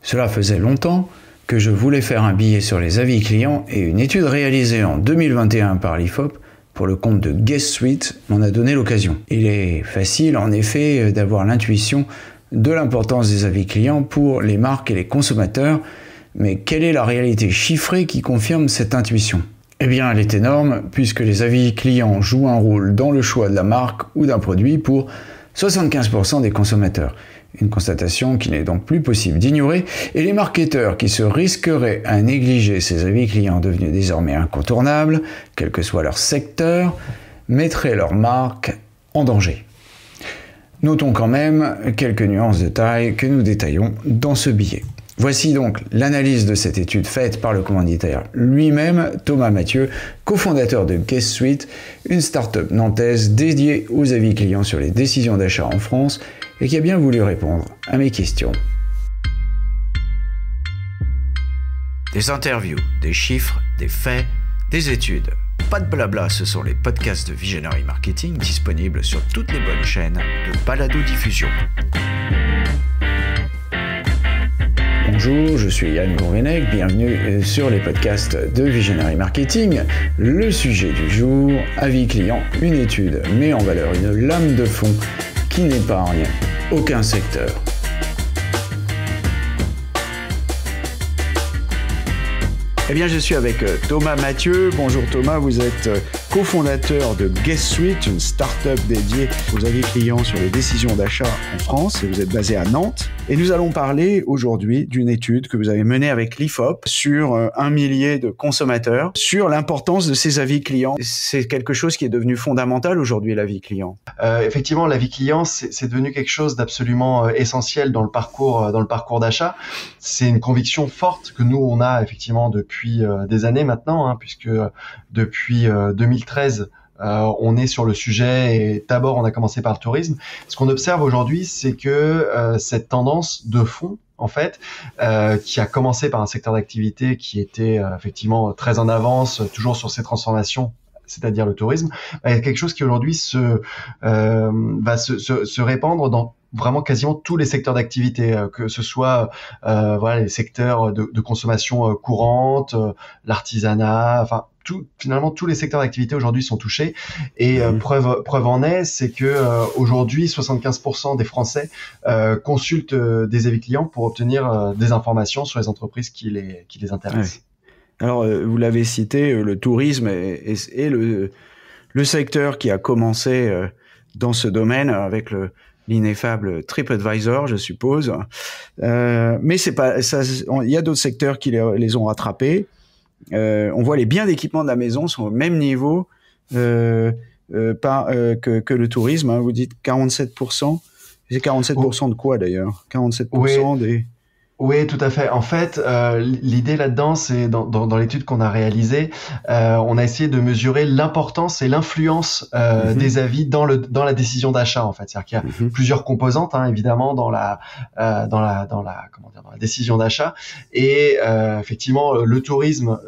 Cela faisait longtemps que je voulais faire un billet sur les avis clients et une étude réalisée en 2021 par l'IFOP pour le compte de Guest Suite m'en a donné l'occasion. Il est facile en effet d'avoir l'intuition de l'importance des avis clients pour les marques et les consommateurs, mais quelle est la réalité chiffrée qui confirme cette intuition ? Eh bien, elle est énorme puisque les avis clients jouent un rôle dans le choix de la marque ou d'un produit pour 75% des consommateurs. Une constatation qu'il n'est donc plus possible d'ignorer, et les marketeurs qui se risqueraient à négliger ces avis clients devenus désormais incontournables, quel que soit leur secteur, mettraient leur marque en danger. Notons quand même quelques nuances de taille que nous détaillons dans ce billet. Voici donc l'analyse de cette étude faite par le commanditaire lui-même, Thomas Mathieu, cofondateur de Guest Suite, une start-up nantaise dédiée aux avis clients sur les décisions d'achat en France et qui a bien voulu répondre à mes questions. Des interviews, des chiffres, des faits, des études. Pas de blabla, ce sont les podcasts de Visionary Marketing disponibles sur toutes les bonnes chaînes de balado-diffusion. Bonjour, je suis Yann Gourvenec, bienvenue sur les podcasts de Visionary Marketing. Le sujet du jour, avis client, une étude met en valeur une lame de fond qui n'épargne aucun secteur. Eh bien, je suis avec Thomas Mathieu. Bonjour Thomas, vous êtes cofondateur de Guest Suite, une start-up dédiée aux avis clients sur les décisions d'achat en France, et vous êtes basé à Nantes. Et nous allons parler aujourd'hui d'une étude que vous avez menée avec l'IFOP sur 1 millier de consommateurs, sur l'importance de ces avis clients. C'est quelque chose qui est devenu fondamental aujourd'hui, l'avis client. Effectivement, l'avis client, c'est devenu quelque chose d'absolument essentiel dans le parcours d'achat. C'est une conviction forte que nous, on a effectivement depuis des années maintenant, puisque depuis 2013, on est sur le sujet et d'abord on a commencé par le tourisme. Ce qu'on observe aujourd'hui, c'est que cette tendance de fond, en fait, qui a commencé par un secteur d'activité qui était effectivement très en avance, toujours sur ces transformations, c'est-à-dire le tourisme, est quelque chose qui aujourd'hui va se répandre dans vraiment quasiment tous les secteurs d'activité, que ce soit les secteurs de consommation courante, l'artisanat, enfin finalement tous les secteurs d'activité aujourd'hui sont touchés. Et preuve en est, c'est que aujourd'hui 75% des Français consultent des avis clients pour obtenir des informations sur les entreprises qui les intéressent. Ouais. Alors vous l'avez cité, le tourisme est le secteur qui a commencé dans ce domaine avec l'ineffable TripAdvisor, je suppose. Mais c'est pas ça. Il y a d'autres secteurs qui les ont rattrapés. On voit les biens d'équipement de la maison sont au même niveau que le tourisme. Vous dites 47%. C'est 47% de quoi d'ailleurs ? 47% des... Oui, tout à fait. En fait, l'idée là-dedans, c'est dans l'étude qu'on a réalisée, on a essayé de mesurer l'importance et l'influence des avis dans la décision d'achat. En fait, c'est-à-dire qu'il y a plusieurs composantes, évidemment, dans la décision d'achat. Et effectivement, le tourisme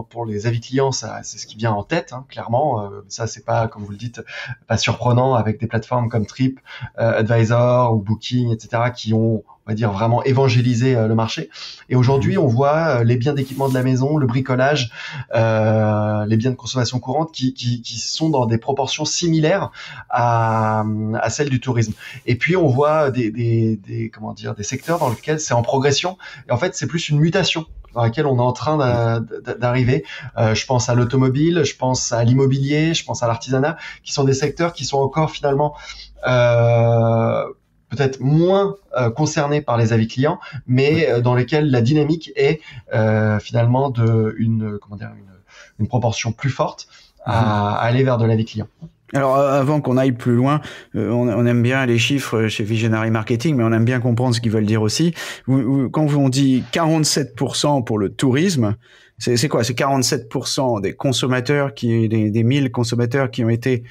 pour les avis clients, c'est ce qui vient en tête, clairement. Ça, c'est pas, comme vous le dites, pas surprenant avec des plateformes comme TripAdvisor ou Booking, etc., qui ont, on va dire, vraiment évangéliser le marché. Et aujourd'hui, on voit les biens d'équipement de la maison, le bricolage, les biens de consommation courante qui sont dans des proportions similaires à celles du tourisme. Et puis, on voit des secteurs dans lesquels c'est en progression. Et en fait, c'est plus une mutation dans laquelle on est en train d'arriver. Je pense à l'automobile, je pense à l'immobilier, je pense à l'artisanat, qui sont des secteurs qui sont encore finalement peut-être moins concernés par les avis clients, mais dans lesquels la dynamique est finalement une proportion plus forte à aller vers de l'avis client. Alors, avant qu'on aille plus loin, on aime bien les chiffres chez Visionary Marketing, mais on aime bien comprendre ce qu'ils veulent dire aussi. Quand on dit 47% pour le tourisme, c'est quoi ? C'est 47% des consommateurs, des 1000 consommateurs qui ont été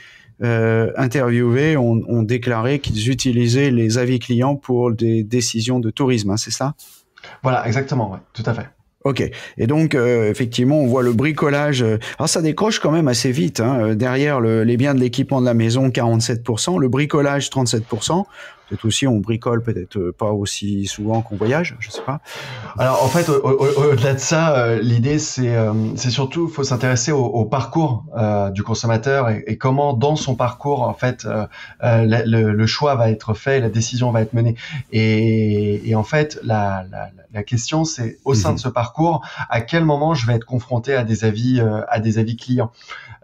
interviewés ont déclaré qu'ils utilisaient les avis clients pour des décisions de tourisme, c'est ça ? Voilà, exactement, ouais, tout à fait. Ok. Et donc, effectivement, on voit le bricolage. Alors, ça décroche quand même assez vite. Derrière les biens de l'équipement de la maison, 47%. Le bricolage, 37%. peut-être aussi on bricole peut-être pas aussi souvent qu'on voyage, je sais pas. Alors en fait, au-delà de ça, l'idée c'est surtout, faut s'intéresser au parcours du consommateur et comment dans son parcours en fait le choix va être fait, la décision va être menée. Et en fait, la question c'est au sein de ce parcours, à quel moment je vais être confronté à des avis clients.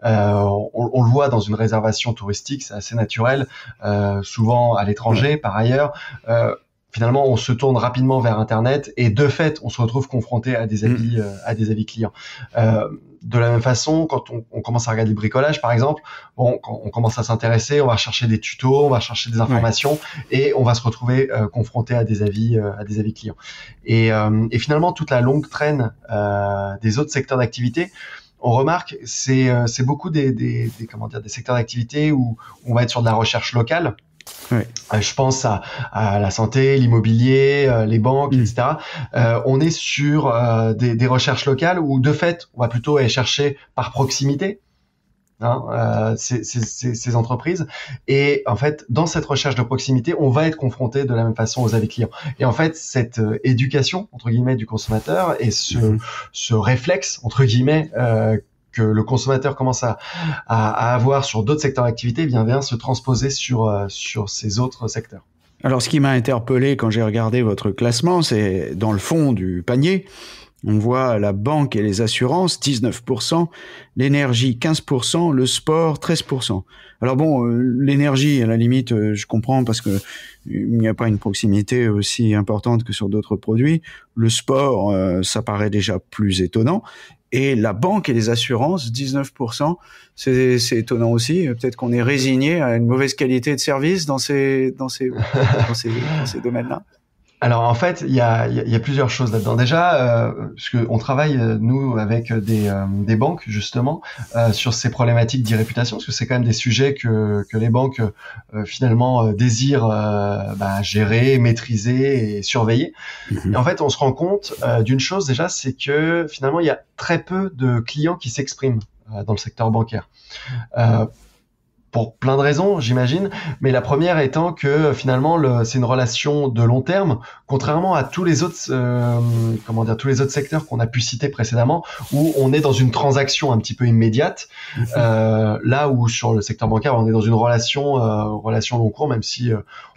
On le voit dans une réservation touristique, c'est assez naturel, souvent à l'étranger par ailleurs. Finalement, on se tourne rapidement vers Internet et de fait, on se retrouve confronté à des avis clients. De la même façon, quand on commence à regarder le bricolage, par exemple, quand on commence à s'intéresser, on va chercher des tutos, on va chercher des informations et on va se retrouver confronté à des avis clients. Et finalement, toute la longue traîne des autres secteurs d'activité, on remarque, c'est beaucoup des secteurs d'activité où on va être sur de la recherche locale. Oui. Je pense à la santé, l'immobilier, les banques, etc. On est sur des recherches locales où de fait, on va plutôt aller chercher par proximité ces entreprises. Et en fait, dans cette recherche de proximité, on va être confronté de la même façon aux avis clients. Et en fait, cette éducation entre guillemets du consommateur et ce réflexe entre guillemets que le consommateur commence à avoir sur d'autres secteurs d'activité vient se transposer sur ces autres secteurs. Alors, ce qui m'a interpellé quand j'ai regardé votre classement, c'est dans le fond du panier, on voit la banque et les assurances, 19%, l'énergie, 15%, le sport, 13%. Alors bon, l'énergie, à la limite, je comprends parce que il n'y a pas une proximité aussi importante que sur d'autres produits. Le sport, ça paraît déjà plus étonnant. Et la banque et les assurances, 19%, c'est étonnant aussi. Peut-être qu'on est résigné à une mauvaise qualité de service dans ces domaines-là. Alors en fait, il y a plusieurs choses là-dedans. Déjà, parce que on travaille nous avec des banques justement sur ces problématiques d'irréputation, parce que c'est quand même des sujets que les banques finalement désirent gérer, maîtriser et surveiller. Et en fait, on se rend compte d'une chose déjà, c'est que finalement il y a très peu de clients qui s'expriment dans le secteur bancaire. Pour plein de raisons, j'imagine, mais la première étant que finalement c'est une relation de long terme, contrairement à tous les autres tous les autres secteurs qu'on a pu citer précédemment, où on est dans une transaction un petit peu immédiate, là où sur le secteur bancaire on est dans une relation long cours, même si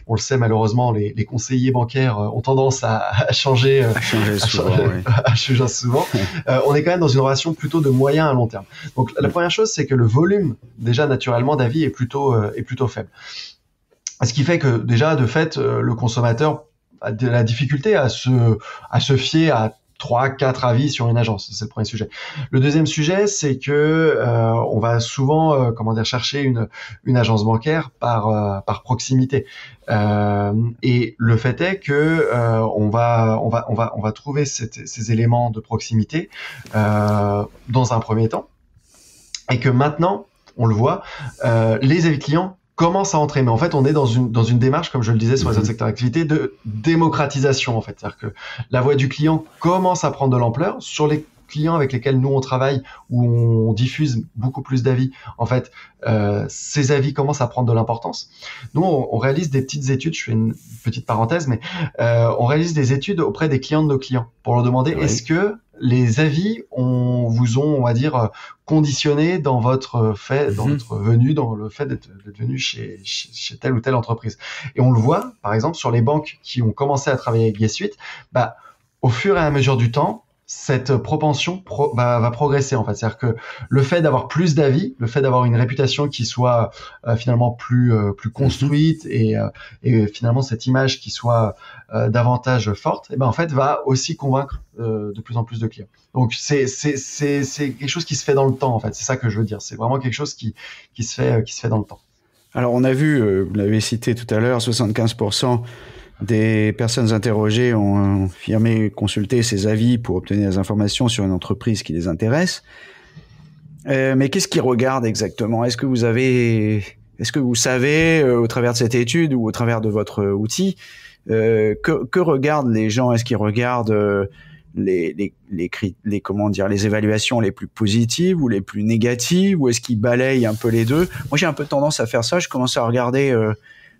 on le sait malheureusement, les conseillers bancaires ont tendance à changer souvent. On est quand même dans une relation plutôt de moyen à long terme. Donc la première chose, c'est que le volume déjà naturellement d'avis est plutôt faible. Ce qui fait que déjà de fait, le consommateur a de la difficulté à se fier à 3-4 avis sur une agence. C'est le premier sujet. Le deuxième sujet, c'est que on va souvent chercher une agence bancaire par proximité. Et le fait est que on va trouver ces éléments de proximité dans un premier temps, et que maintenant, on le voit, les avis clients commence à entrer, mais en fait on est dans une démarche, comme je le disais sur les autres secteurs d'activité, de démocratisation en fait, c'est-à-dire que la voix du client commence à prendre de l'ampleur sur les clients avec lesquels nous on travaille, où on diffuse beaucoup plus d'avis. En fait, ces avis commencent à prendre de l'importance. Nous on réalise des petites études, je fais une petite parenthèse, mais on réalise des études auprès des clients de nos clients pour leur demander est-ce que les avis vous ont, on va dire, conditionné dans votre venue, dans le fait d'être venu chez telle ou telle entreprise. Et on le voit, par exemple, sur les banques qui ont commencé à travailler avec GuestSuite, au fur et à mesure du temps, cette propension va progresser en fait. C'est-à-dire que le fait d'avoir plus d'avis, le fait d'avoir une réputation qui soit finalement plus construite et finalement cette image qui soit davantage forte, en fait va aussi convaincre de plus en plus de clients. Donc c'est quelque chose qui se fait dans le temps en fait. C'est ça que je veux dire. C'est vraiment quelque chose qui se fait dans le temps. Alors on a vu, vous l'avez cité tout à l'heure, 75% des personnes interrogées ont affirmé consulter ces avis pour obtenir des informations sur une entreprise qui les intéresse. Mais qu'est-ce qu'ils regardent exactement ? Est-ce que vous savez, au travers de cette étude ou au travers de votre outil, que regardent les gens ? Est-ce qu'ils regardent les évaluations les plus positives ou les plus négatives, ou est-ce qu'ils balayent un peu les deux ? Moi, j'ai un peu tendance à faire ça. Je commence à regarder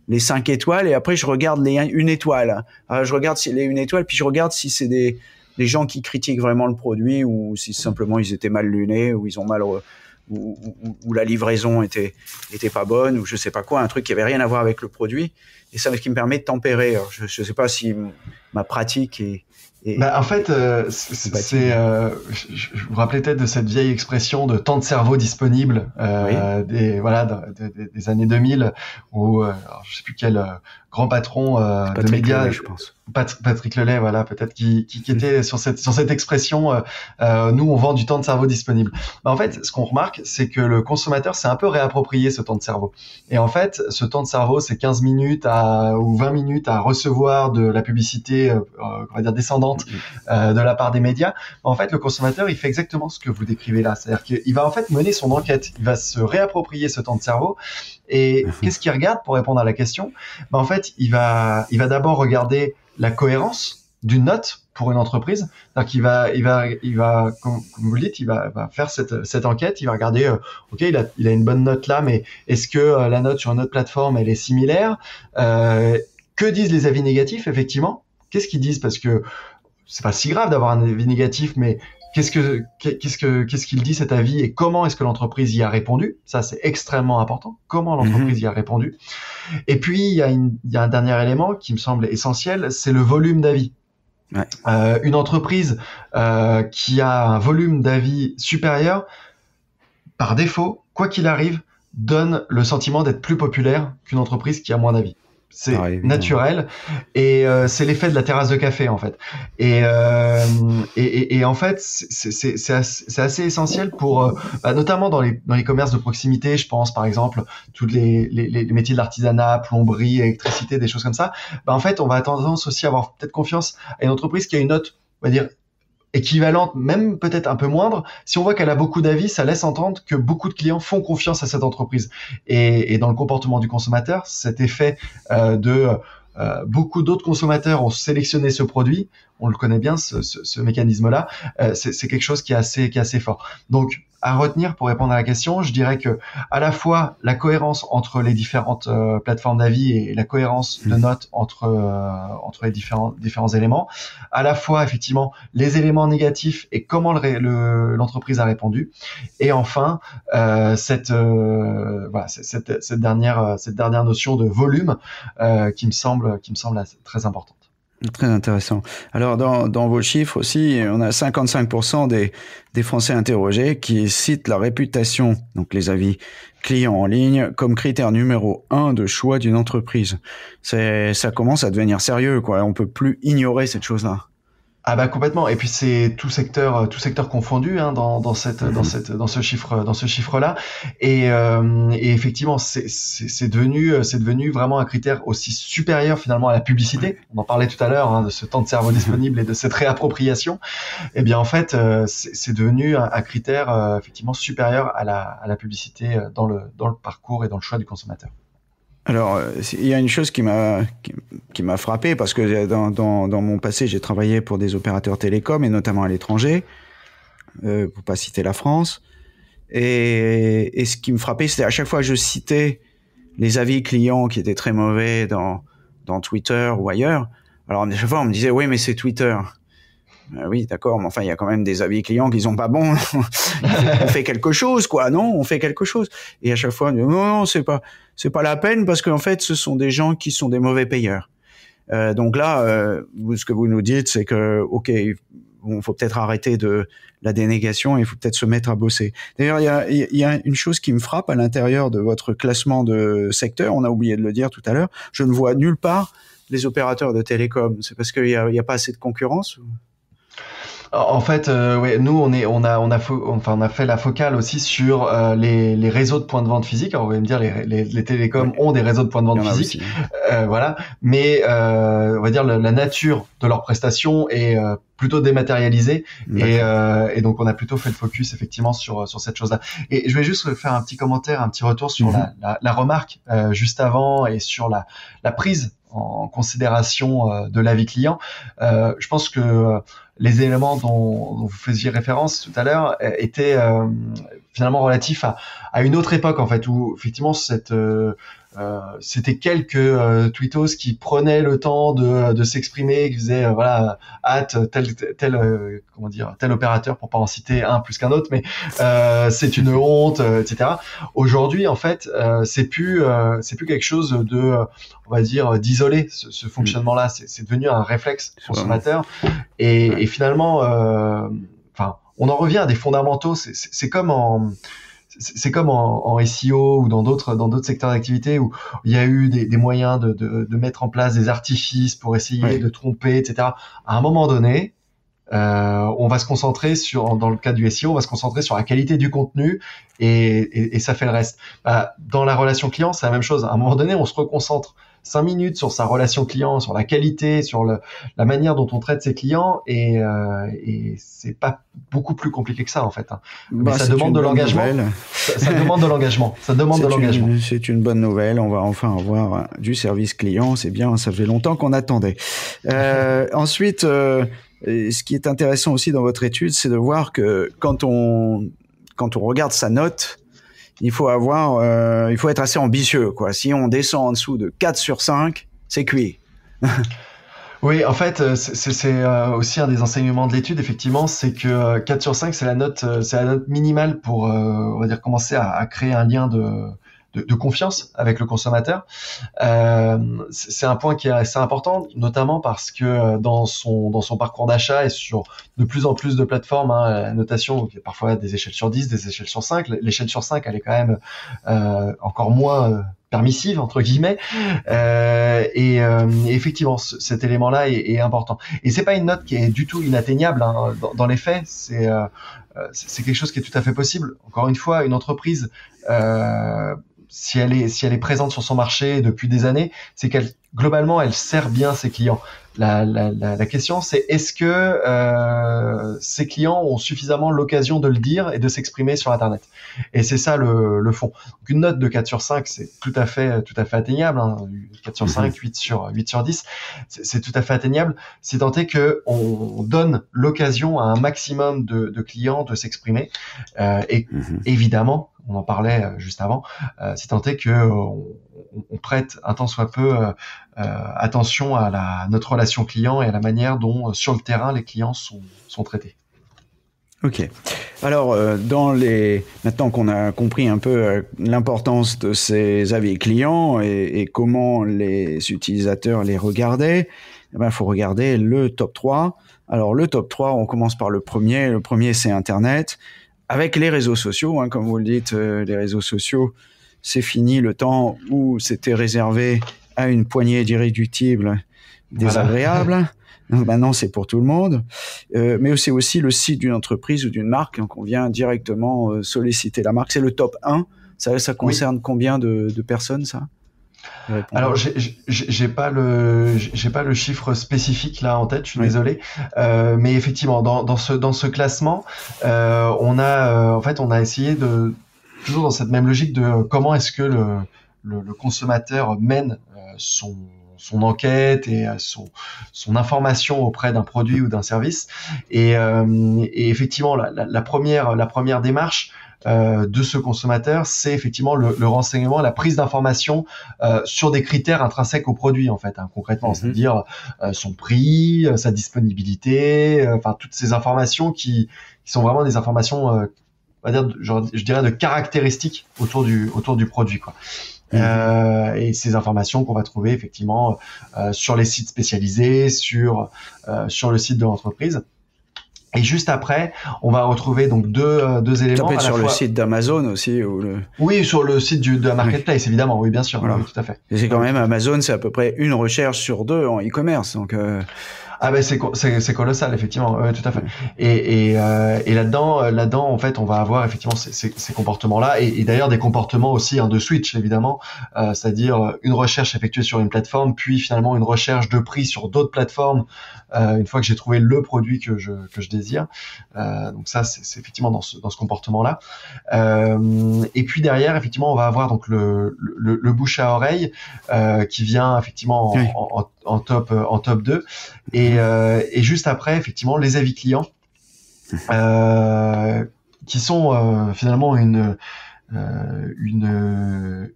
les 5 étoiles et après je regarde les 1 étoile. Je regarde les 1 étoile, puis je regarde si c'est des gens qui critiquent vraiment le produit ou si simplement ils étaient mal lunés ou ils ont mal ou la livraison était pas bonne ou je sais pas quoi, un truc qui avait rien à voir avec le produit. Et ça, ce qui me permet de tempérer. Alors, je sais pas si ma pratique est en fait, je vous rappelais peut-être de cette vieille expression de temps de cerveau disponible des années 2000 où je sais plus quel grand patron de médias, Lelay, je pense. Patrick Lelay, voilà, peut-être qui était sur cette expression. Nous, on vend du temps de cerveau disponible. En fait, ce qu'on remarque, c'est que le consommateur s'est un peu réapproprié ce temps de cerveau. Et en fait, ce temps de cerveau, c'est 15 minutes ou 20 minutes à recevoir de la publicité, on va dire descendante de la part des médias. En fait, le consommateur, il fait exactement ce que vous décrivez là. C'est-à-dire qu'il va en fait mener son enquête. Il va se réapproprier ce temps de cerveau. Et qu'est-ce qu'il regarde pour répondre à la question? En fait, il va d'abord regarder la cohérence d'une note pour une entreprise. Donc, il va, comme vous le dites, il va faire cette enquête. Il va regarder, ok, il a une bonne note là, mais est-ce que la note sur une autre plateforme, elle est similaire? Que disent les avis négatifs, effectivement? Qu'est-ce qu'ils disent? Parce que c'est pas si grave d'avoir un avis négatif, mais qu'est-ce qu'il dit cet avis et comment est-ce que l'entreprise y a répondu? Ça, c'est extrêmement important. Comment l'entreprise y a répondu? Et puis, il y a un dernier élément qui me semble essentiel, c'est le volume d'avis. Ouais. Une entreprise qui a un volume d'avis supérieur, par défaut, quoi qu'il arrive, donne le sentiment d'être plus populaire qu'une entreprise qui a moins d'avis. C'est naturel et c'est l'effet de la terrasse de café en fait. Et en fait c'est assez essentiel pour notamment dans les commerces de proximité. Je pense par exemple tous les métiers de l'artisanat, plomberie, électricité, des choses comme ça. En fait on va tendance aussi à avoir peut-être confiance à une entreprise qui a une note, on va dire équivalente, même peut-être un peu moindre. Si on voit qu'elle a beaucoup d'avis, ça laisse entendre que beaucoup de clients font confiance à cette entreprise. Et dans le comportement du consommateur, cet effet beaucoup d'autres consommateurs ont sélectionné ce produit, on le connaît bien, ce mécanisme-là, c'est quelque chose qui est assez fort. Donc, à retenir pour répondre à la question, je dirais que à la fois la cohérence entre les différentes plateformes d'avis et la cohérence de notes entre les différents éléments, à la fois effectivement les éléments négatifs et comment l'entreprise a répondu, et enfin cette dernière notion de volume qui me semble très importante. Très intéressant. Alors, dans vos chiffres aussi, on a 55% des Français interrogés qui citent la réputation, donc les avis clients en ligne, comme critère numéro 1 de choix d'une entreprise. Ça commence à devenir sérieux, quoi. On peut plus ignorer cette chose-là. Ah complètement. Et puis c'est tout secteur confondu dans ce chiffre-là. Et effectivement c'est devenu vraiment un critère aussi supérieur finalement à la publicité. On en parlait tout à l'heure de ce temps de cerveau disponible et de cette réappropriation. Et bien en fait c'est devenu un critère effectivement supérieur à la publicité dans le parcours et dans le choix du consommateur. Alors, il y a une chose qui m'a frappé parce que dans mon passé, j'ai travaillé pour des opérateurs télécoms et notamment à l'étranger, pour pas citer la France. Et ce qui me frappait, c'était à chaque fois que je citais les avis clients qui étaient très mauvais dans Twitter ou ailleurs. Alors, à chaque fois, on me disait, oui, mais c'est Twitter. Oui, d'accord, mais enfin, il y a quand même des avis clients qui sont pas bons. On fait quelque chose, quoi, non? On fait quelque chose. Et à chaque fois, on dit, non, c'est pas la peine parce qu'en fait, ce sont des gens qui sont des mauvais payeurs. Donc là, ce que vous nous dites, c'est que, ok, bon, faut peut-être arrêter de la dénégation et il faut peut-être se mettre à bosser. D'ailleurs, il y a une chose qui me frappe à l'intérieur de votre classement de secteur. On a oublié de le dire tout à l'heure. Je ne vois nulle part les opérateurs de télécom. C'est parce qu'il y a pas assez de concurrence? En fait, nous on a fait la focale aussi sur les réseaux de points de vente physiques. Alors vous allez me dire les télécoms ont des réseaux de points de vente physiques, voilà. Mais on va dire la nature de leurs prestations est plutôt dématérialisée et donc on a plutôt fait le focus effectivement sur cette chose-là. Et je vais juste faire un petit commentaire, un petit retour sur la remarque juste avant et sur la prise en considération de l'avis client. Je pense que les éléments dont vous faisiez référence tout à l'heure étaient finalement relatifs à une autre époque en fait, où effectivement c'était quelques tweetos qui prenaient le temps de s'exprimer, qui faisaient tel opérateur, pour pas en citer un plus qu'un autre, mais c'est une honte, etc. Aujourd'hui, en fait, c'est plus quelque chose de, on va dire, d'isolé, ce fonctionnement-là. C'est devenu un réflexe consommateur, et finalement, on en revient à des fondamentaux. C'est comme en SEO ou dans d'autres secteurs d'activité où il y a eu des moyens de mettre en place des artifices pour essayer de tromper, etc. À un moment donné, on va se concentrer dans le cas du SEO, on va se concentrer sur la qualité du contenu et ça fait le reste. Dans la relation client, c'est la même chose. À un moment donné, on se reconcentre 5 minutes sur sa relation client, sur la qualité, sur la manière dont on traite ses clients, et c'est pas beaucoup plus compliqué que ça en fait. Mais ça demande de l'engagement. Ça demande de l'engagement. Ça demande de l'engagement. C'est une bonne nouvelle. On va enfin avoir du service client. C'est bien. Ça fait longtemps qu'on attendait. Ensuite, ce qui est intéressant aussi dans votre étude, c'est de voir que quand on regarde sa note, il faut être assez ambitieux, quoi. Si on descend en dessous de 4 sur 5, c'est cuit. Oui, en fait, c'est aussi un des enseignements de l'étude, effectivement, c'est que 4 sur 5, c'est la note minimale pour, on va dire, commencer à créer un lien de confiance avec le consommateur. C'est un point qui est assez important, notamment parce que dans son parcours d'achat et sur de plus en plus de plateformes, la notation, il y a parfois des échelles sur 10, des échelles sur 5. L'échelle sur 5, elle est quand même encore moins permissive, entre guillemets. Et effectivement, cet élément-là est important. Et c'est pas une note qui est du tout inatteignable, dans les faits. C'est quelque chose qui est tout à fait possible. Encore une fois, une entreprise, si elle est présente sur son marché depuis des années, c'est globalement, elle sert bien ses clients. La question, c'est est-ce que ces clients ont suffisamment l'occasion de le dire et de s'exprimer sur Internet? Et c'est ça le fond. Donc une note de 4 sur 5, c'est tout à fait atteignable. 4 sur 5, 8 sur 10, c'est tout à fait atteignable, si tant est que on donne l'occasion à un maximum de clients de s'exprimer. Et évidemment, on en parlait juste avant, si tant est que on prête un tant soit peu attention à notre relation client et à la manière dont sur le terrain les clients sont traités. Ok. Alors, maintenant qu'on a compris un peu l'importance de ces avis clients et comment les utilisateurs les regardaient, il faut regarder le top 3. Alors, le top 3, on commence par le premier. Le premier, c'est Internet. Avec les réseaux sociaux, comme vous le dites, les réseaux sociaux, c'est fini le temps où c'était réservé à une poignée d'irréductibles désagréables. Voilà. Donc maintenant, c'est pour tout le monde. Mais c'est aussi le site d'une entreprise ou d'une marque. Donc on vient directement solliciter la marque. C'est le top 1. Ça concerne combien de personnes, ça ? Alors, j'ai pas le chiffre spécifique là en tête, je suis désolé. Mais effectivement, dans ce classement, on a essayé toujours dans cette même logique de comment est-ce que le consommateur mène son enquête et son information auprès d'un produit ou d'un service. Et effectivement, la première démarche de ce consommateur, c'est effectivement le renseignement, la prise d'informations sur des critères intrinsèques au produit, en fait, concrètement, c'est-à-dire son prix, sa disponibilité, toutes ces informations qui sont vraiment des informations, on va dire, je dirais, de caractéristiques autour du produit, quoi. Et ces informations qu'on va trouver effectivement sur les sites spécialisés, sur le site de l'entreprise. Et juste après, on va retrouver donc deux éléments. Ça peut être sur le site d'Amazon aussi Oui, sur le site de la marketplace, évidemment. Oui, bien sûr. Voilà. Oui, tout à fait. Et c'est quand même Amazon, c'est à peu près une recherche sur 2 en e-commerce. Donc c'est colossal, effectivement. Oui, tout à fait. Et là-dedans, en fait, on va avoir effectivement ces comportements-là, et d'ailleurs des comportements aussi de switch, évidemment, c'est-à-dire une recherche effectuée sur une plateforme, puis finalement une recherche de prix sur d'autres plateformes, une fois que j'ai trouvé le produit que je désire. Donc ça, c'est effectivement dans ce comportement-là. Et puis derrière, effectivement, on va avoir donc le bouche à oreille qui vient effectivement en top 2. Et Et juste après, effectivement, les avis clients, qui sont finalement une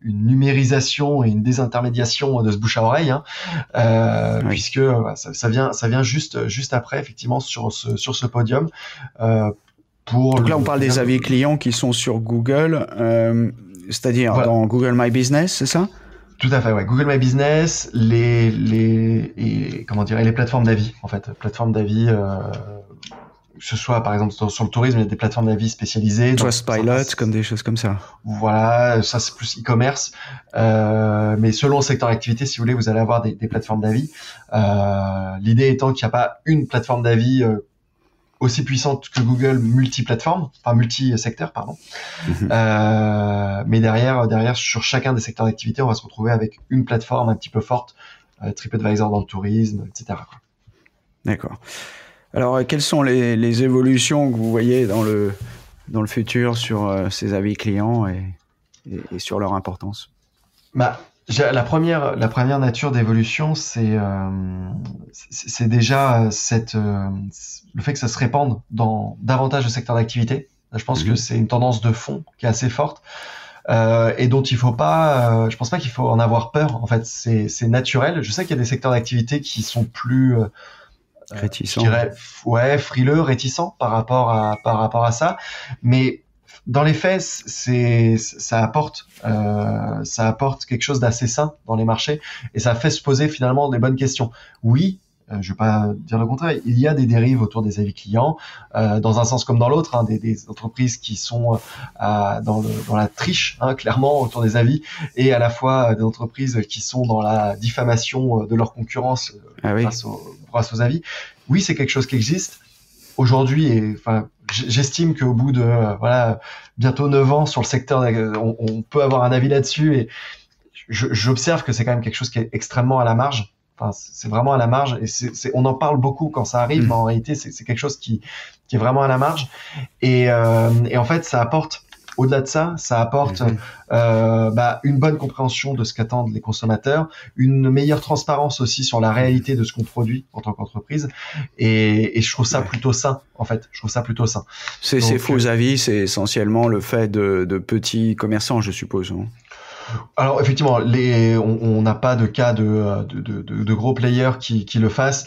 numérisation et une désintermédiation de ce bouche à oreille, puisque ça vient juste après, effectivement, sur ce podium. Donc là, on parle des avis clients qui sont sur Google, c'est-à-dire dans Google My Business, c'est ça? Tout à fait, ouais. Google My Business, les plateformes d'avis, en fait, plateformes d'avis. Que ce soit par exemple sur le tourisme, il y a des plateformes d'avis spécialisées. Trustpilot, comme des choses comme ça. Voilà, ça c'est plus e-commerce. Mais selon le secteur d'activité, si vous voulez, vous allez avoir des plateformes d'avis. L'idée étant qu'il n'y a pas une plateforme d'avis aussi puissante que Google multi-secteur, pardon. Mais derrière, sur chacun des secteurs d'activité, on va se retrouver avec une plateforme un petit peu forte, TripAdvisor dans le tourisme, etc. D'accord. Alors, quelles sont les évolutions que vous voyez dans le futur sur ces avis clients et sur leur importance? La première nature d'évolution, c'est déjà le fait que ça se répande dans davantage de secteurs d'activité. Je pense que c'est une tendance de fond qui est assez forte. Et dont il faut pas, je pense pas qu'il faut en avoir peur. En fait, c'est naturel. Je sais qu'il y a des secteurs d'activité qui sont plus réticents, je dirais, frileux, réticents par rapport à ça, mais dans les faits, ça apporte quelque chose d'assez sain dans les marchés, et ça fait se poser finalement des bonnes questions. Oui, je vais pas dire le contraire, il y a des dérives autour des avis clients, dans un sens comme dans l'autre, des entreprises qui sont dans la triche, clairement, autour des avis, et à la fois des entreprises qui sont dans la diffamation de leur concurrence grâce aux avis. Oui, c'est quelque chose qui existe aujourd'hui, et j'estime qu'au bout de bientôt 9 ans sur le secteur, on peut avoir un avis là-dessus, et j'observe que c'est quand même quelque chose qui est extrêmement à la marge. C'est vraiment à la marge, et on en parle beaucoup quand ça arrive, mais en réalité, c'est quelque chose qui est vraiment à la marge. Et en fait, ça apporte, au-delà de ça, une bonne compréhension de ce qu'attendent les consommateurs, une meilleure transparence aussi sur la réalité de ce qu'on produit en tant qu'entreprise, et je trouve ça plutôt sain, en fait. Je trouve ça plutôt sain. Ces faux avis, c'est essentiellement le fait de petits commerçants, je suppose. Alors effectivement, on n'a pas de cas de gros players qui le fassent.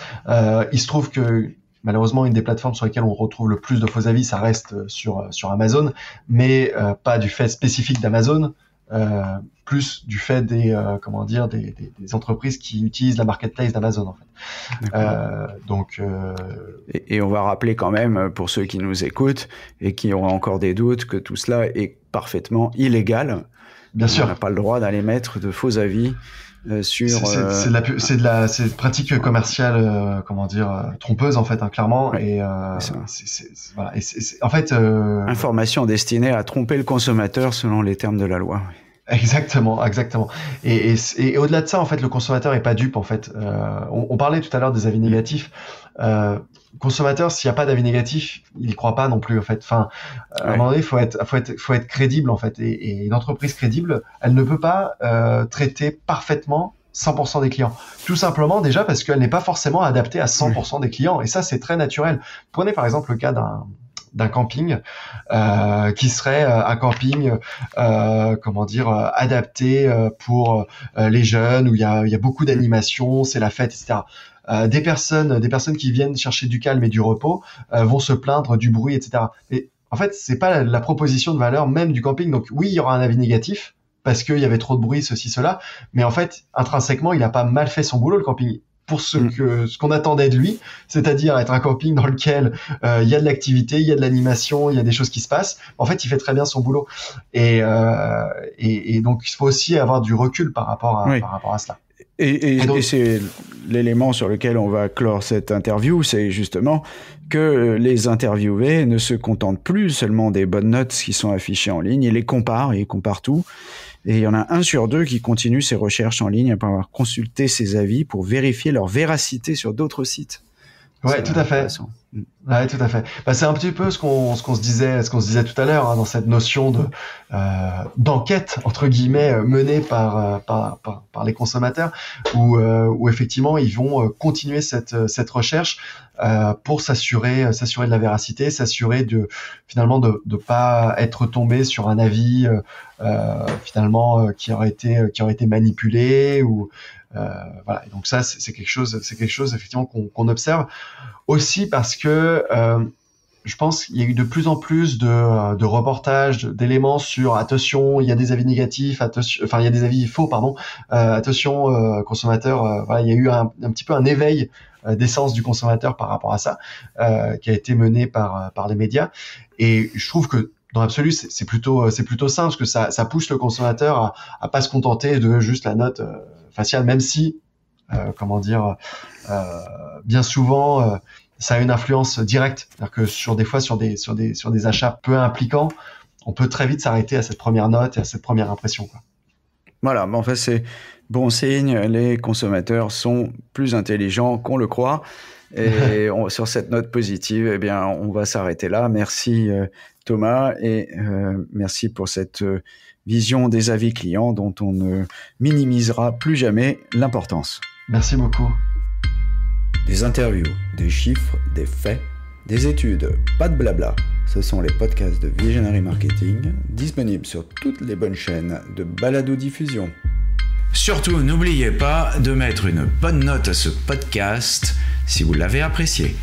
Il se trouve que malheureusement, une des plateformes sur lesquelles on retrouve le plus de faux avis, ça reste sur Amazon, mais pas du fait spécifique d'Amazon, plus du fait des entreprises qui utilisent la marketplace d'Amazon, en fait. Et on va rappeler quand même, pour ceux qui nous écoutent et qui auront encore des doutes, que tout cela est parfaitement illégal. Bien sûr. On n'a pas le droit d'aller mettre de faux avis sur. C'est de pratique commerciale, trompeuse, en fait, clairement. Ouais, et voilà. Et en fait. Information destinée à tromper le consommateur selon les termes de la loi. Exactement. Et au-delà de ça, en fait, le consommateur est pas dupe, en fait. On parlait tout à l'heure des avis négatifs. Consommateur, s'il n'y a pas d'avis négatif, il y croit pas non plus, en fait. À un moment donné, faut être crédible, en fait. Et une entreprise crédible, elle ne peut pas traiter parfaitement 100% des clients. Tout simplement, déjà, parce qu'elle n'est pas forcément adaptée à 100% des clients. Et ça, c'est très naturel. Prenez, par exemple, le cas d'un camping qui serait un camping adapté pour les jeunes, où il y a beaucoup d'animation, c'est la fête, etc. Des personnes qui viennent chercher du calme et du repos vont se plaindre du bruit, etc. Et en fait, c'est pas la proposition de valeur même du camping. Donc oui, il y aura un avis négatif parce qu'il y avait trop de bruit, ceci, cela, mais en fait, intrinsèquement, il a pas mal fait son boulot, le camping, pour ce qu'on attendait de lui, c'est-à-dire être un camping dans lequel il y a de l'activité, il y a de l'animation, il y a des choses qui se passent. En fait, il fait très bien son boulot. Et donc, il faut aussi avoir du recul par rapport à cela. Et c'est l'élément sur lequel on va clore cette interview, c'est justement que les interviewés ne se contentent plus seulement des bonnes notes qui sont affichées en ligne, ils les comparent, et ils comparent tout. Et il y en a 1 sur 2 qui continue ses recherches en ligne après avoir consulté ses avis pour vérifier leur véracité sur d'autres sites. Ouais, tout à fait. Ouais, tout à fait. Bah, c'est un petit peu ce qu'on se disait tout à l'heure, hein, dans cette notion d'enquête entre guillemets menée par les consommateurs, où effectivement ils vont continuer cette recherche pour s'assurer de la véracité, s'assurer finalement de pas être tombé sur un avis finalement qui aurait été manipulé ou voilà. Et donc ça c'est quelque chose effectivement qu'on observe. Aussi parce que je pense qu'il y a eu de plus en plus de reportages, d'éléments sur attention, il y a des avis négatifs, il y a des avis faux, pardon. Attention, consommateur. Voilà, il y a eu un petit peu un éveil d'essence du consommateur par rapport à ça, qui a été mené par les médias. Et je trouve que dans l'absolu, c'est plutôt sain parce que ça pousse le consommateur à pas se contenter de juste la note faciale, même si bien souvent ça a une influence directe, c'est-à-dire que sur des achats peu impliquants, on peut très vite s'arrêter à cette première note et à cette première impression, quoi. Voilà, en fait c'est bon signe, les consommateurs sont plus intelligents qu'on le croit, et sur cette note positive, eh bien on va s'arrêter là. Merci Thomas, et merci pour cette vision des avis clients dont on ne minimisera plus jamais l'importance. Merci beaucoup. Des interviews, des chiffres, des faits, des études, pas de blabla. Ce sont les podcasts de Visionary Marketing, disponibles sur toutes les bonnes chaînes de balado-diffusion. Surtout, n'oubliez pas de mettre une bonne note à ce podcast si vous l'avez apprécié.